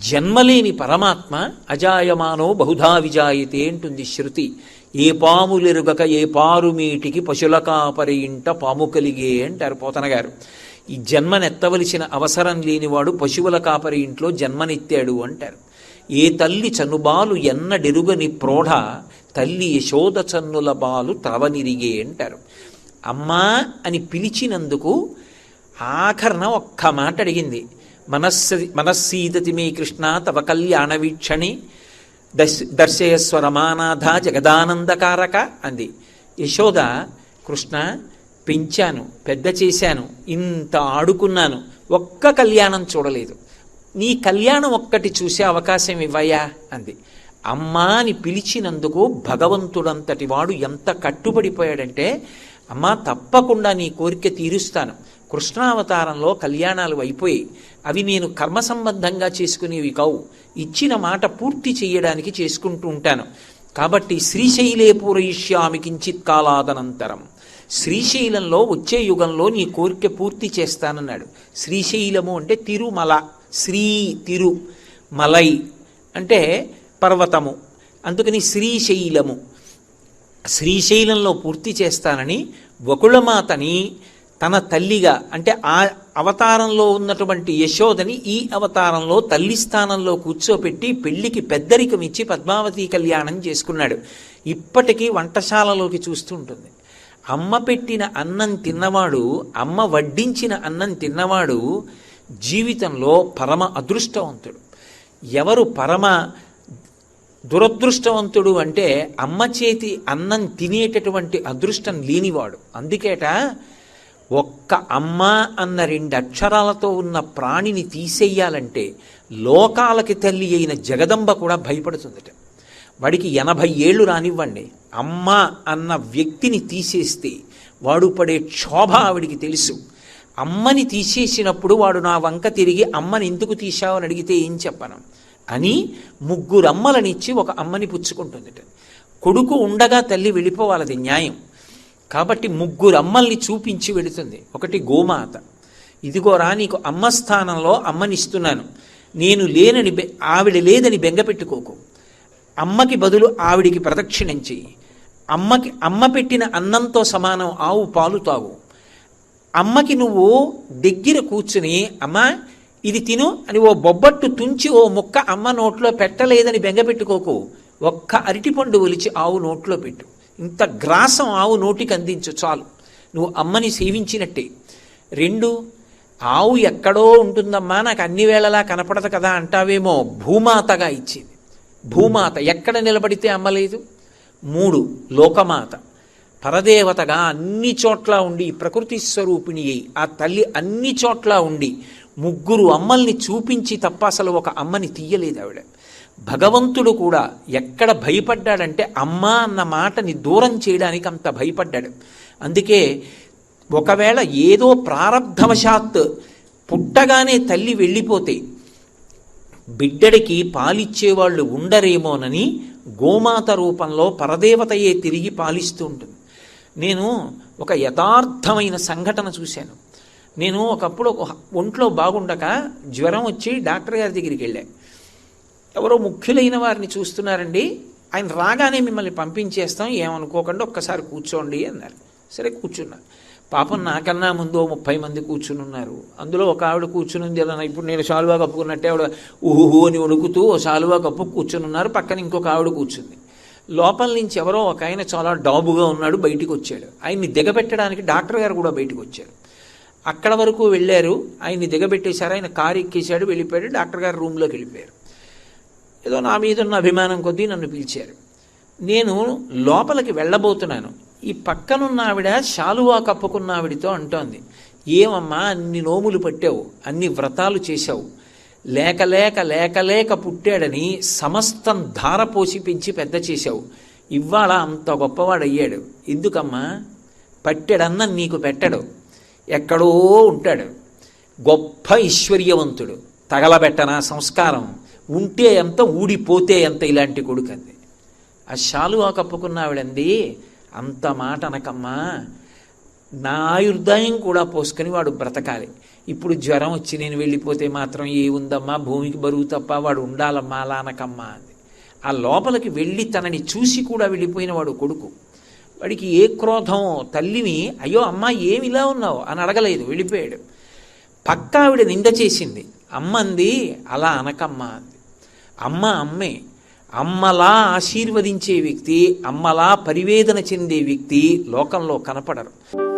జన్మలేని పరమాత్మ అజాయమానో బహుధా విజాయతే అంటుంది శృతి. ఏ పాములెరుగక ఏ పారుమీటికి పశుల కాపరి ఇంట పాము కలిగే అంటారు పోతన గారు. ఈ జన్మనెత్తవలసిన అవసరం లేనివాడు పశువుల కాపరి ఇంట్లో జన్మనెత్తాడు అంటారు. ఏ తల్లి చనుబాలు ఎన్నడెరుగని ప్రోఢ తల్లి యశోద చన్నుల బాలు త్రవనిరిగే అంటారు. అమ్మా అని పిలిచినందుకు ఆఖరణ ఒక్క మాట అడిగింది. మనస్సీదతి మే కృష్ణ తవ కళ్యాణ వీక్షణి దర్శయస్వ రమానాథ జగదానందకారక అంది. యశోద, కృష్ణ పెంచాను, పెద్ద చేశాను, ఇంత ఆడుకున్నాను, ఒక్క కళ్యాణం చూడలేదు, నీ కళ్యాణం ఒక్కటి చూసే అవకాశం ఇవ్వయా అంది. అమ్మా అని పిలిచినందుకు భగవంతుడంతటి వాడు ఎంత కట్టుబడిపోయాడంటే, అమ్మా తప్పకుండా నీ కోరిక తీరుస్తాను. కృష్ణావతారంలో కళ్యాణాలు అయిపోయాయి, అవి నేను కర్మ సంబంధంగా చేసుకునేవి కావు, ఇచ్చిన మాట పూర్తి చేయడానికి చేసుకుంటూ ఉంటాను. కాబట్టి శ్రీశైలే పూరయిష్యామి కించిత్ కాలాదనంతరం, శ్రీశైలంలో వచ్చే యుగంలో నీ కోరిక పూర్తి చేస్తానన్నాడు. శ్రీశైలము అంటే తిరుమల, శ్రీ తిరు, మలై అంటే పర్వతము, అందుకని శ్రీశైలము. శ్రీశైలంలో పూర్తి చేస్తానని వకుళమాతని తన తల్లిగా, అంటే ఆ అవతారంలో ఉన్నటువంటి యశోదని ఈ అవతారంలో తల్లి స్థానంలో కూర్చోపెట్టి పెళ్లికి పెద్దరికం ఇచ్చి పద్మావతి కళ్యాణం చేసుకున్నాడు. ఇప్పటికీ వంటశాలలోకి చూస్తూ ఉంటుంది. అమ్మ పెట్టిన అన్నం తిన్నవాడు, అమ్మ వడ్డించిన అన్నం తిన్నవాడు జీవితంలో పరమ అదృష్టవంతుడు. ఎవరు పరమ దురదృష్టవంతుడు అంటే అమ్మ చేతి అన్నం తినేటటువంటి అదృష్టం లేనివాడు. అందుకేట ఒక్క అమ్మ అన్న 2 అక్షరాలతో ఉన్న ప్రాణిని తీసేయాలంటే లోకాలకి తల్లి అయిన జగదంబ కూడా భయపడుతుందట. వాడికి 80 ఏళ్ళు రానివ్వండి, అమ్మ అన్న వ్యక్తిని తీసేస్తే వాడు పడే క్షోభ ఆవిడికి తెలుసు. అమ్మని తీసేసినప్పుడు వాడు నా వంక తిరిగి అమ్మని ఎందుకు తీశావు అని అడిగితే ఏం చెప్పను అని 3 అమ్మలనిచ్చి ఒక అమ్మని పుచ్చుకుంటుందిట. కొడుకు ఉండగా తల్లి వెళ్ళిపోవాలది న్యాయం. కాబట్టి 3 అమ్మల్ని చూపించి వెళుతుంది. ఒకటి గోమాత, ఇదిగోరా నీకు అమ్మ స్థానంలో అమ్మనిస్తున్నాను, నేను లేనని ఆవిడ లేదని బెంగపెట్టుకోకు, అమ్మకి బదులు ఆవిడికి ప్రదక్షిణం చెయ్యి, అమ్మ పెట్టిన అన్నంతో సమానం ఆవు పాలు తాగు, అమ్మకి నువ్వు దగ్గర కూర్చుని అమ్మా ఇది తిను అని ఓ బొబ్బట్టు తుంచి ఓ ముక్క అమ్మ నోట్లో పెట్టలేదని బెంగపెట్టుకోకు, ఒక్క అరటిపండు ఒలిచి ఆవు నోట్లో పెట్టు, ఇంత గ్రాసం ఆవు నోటికి అందించు చాలు, నువ్వు అమ్మని సేవించినట్టే. 2, ఆవు ఎక్కడో ఉంటుందమ్మా, నాకు అన్ని వేళలా కనపడదు కదా అంటావేమో, భూమాతగా ఇచ్చింది. భూమాత ఎక్కడ నిలబడితే అమ్మలేదు. 3, లోకమాత, పరదేవతగా అన్ని చోట్ల ఉండి ప్రకృతి స్వరూపిణి అయి ఆ తల్లి అన్ని చోట్ల ఉండి 3 అమ్మల్ని చూపించి తప్ప అసలు ఒక అమ్మని తీయలేదు ఆవిడ. భగవంతుడు కూడా ఎక్కడ భయపడ్డాడంటే అమ్మ అన్న మాటని దూరం చేయడానికి అంత భయపడ్డాడు. అందుకే ఒకవేళ ఏదో ప్రారబ్ధవశాత్ పుట్టగానే తల్లి వెళ్ళిపోతే బిడ్డడికి పాలిచ్చేవాళ్ళు ఉండరేమోనని గోమాత రూపంలో పరదేవతయే తిరిగి పాలిస్తూ ఉంటుంది. నేను ఒక యథార్థమైన సంఘటన చూశాను. నేను ఒకప్పుడు ఒంట్లో బాగుండక జ్వరం వచ్చి డాక్టర్ గారి దగ్గరికి వెళ్ళాను. ఎవరో ముఖ్యులైన వారిని చూస్తున్నారండి, ఆయన రాగానే మిమ్మల్ని పంపించేస్తాం, ఏమనుకోకుండా ఒక్కసారి కూర్చోండి అన్నారు. సరే కూర్చున్నా. పాపం నాకన్నా ముందు 30 మంది కూర్చుని ఉన్నారు. అందులో ఒక ఆవిడ కూర్చుని ఉంది. అలా ఇప్పుడు నేను శాలువా కప్పుకున్నట్టే ఆవిడ ఊహు అని వణుకుతూ ఓ శాలువా కప్పు కూర్చుని ఉన్నారు. పక్కన ఇంకొక ఆవిడ కూర్చుంది. లోపల నుంచి ఎవరో ఒక ఆయన చాలా డాబుగా ఉన్నాడు, బయటికి వచ్చాడు. ఆయన్ని దిగబెట్టడానికి డాక్టర్ గారు కూడా బయటకు వచ్చారు. అక్కడ వరకు వెళ్ళారు, ఆయన్ని దిగబెట్టేశారు. ఆయన కారు ఎక్కేశాడు, వెళ్ళిపోయాడు. డాక్టర్ గారు రూమ్లోకి వెళ్ళిపోయారు. ఏదో నా మీద ఉన్న అభిమానం కొద్దీ నన్ను పిలిచారు. నేను లోపలికి వెళ్ళబోతున్నాను. ఈ పక్కనున్న ఆవిడ శాలువా కప్పుకున్న ఆవిడితో అంటోంది, ఏమమ్మా అన్ని నోములు పట్టావు, అన్ని వ్రతాలు చేశావు, లేక లేక లేక లేక పుట్టాడని సమస్తం ధారపోసి పెంచి పెద్ద చేశావు, ఇవాళ అంత గొప్పవాడయ్యాడు, ఎందుకమ్మా? పట్టెడన్న నీకు పెట్టడు, ఎక్కడో ఉంటాడు, గొప్ప ఐశ్వర్యవంతుడు, తగలబెట్టనా సంస్కారం, ఉంటే ఎంత ఊడిపోతే ఎంత ఇలాంటి కొడుకు అంది. ఆ శాలువా కప్పుకున్న ఆవిడంది, అంత మాట అనకమ్మా, నా ఆయుర్దాయం కూడా పోసుకొని వాడు బ్రతకాలి. ఇప్పుడు జ్వరం వచ్చి నేను వెళ్ళిపోతే మాత్రం ఏముందమ్మా, భూమికి బరువు తప్ప వాడు ఉండాలమ్మా లానకమ్మా అంది. ఆ లోపలికి వెళ్ళి తనని చూసి కూడా వెళ్ళిపోయిన వాడు కొడుకు. వాడికి ఏ క్రోధం, తల్లిని అయ్యో అమ్మా ఏమిలా ఉన్నావు అని అడగలేదు, వెళ్ళిపోయాడు. పక్క ఆవిడ నింద చేసింది. అమ్మ అంది అలా అనకమ్మా అంది. అమ్మ అమ్మే. అమ్మలా ఆశీర్వదించే వ్యక్తి, అమ్మలా పరివేదన చెందే వ్యక్తి లోకంలో కనపడరు.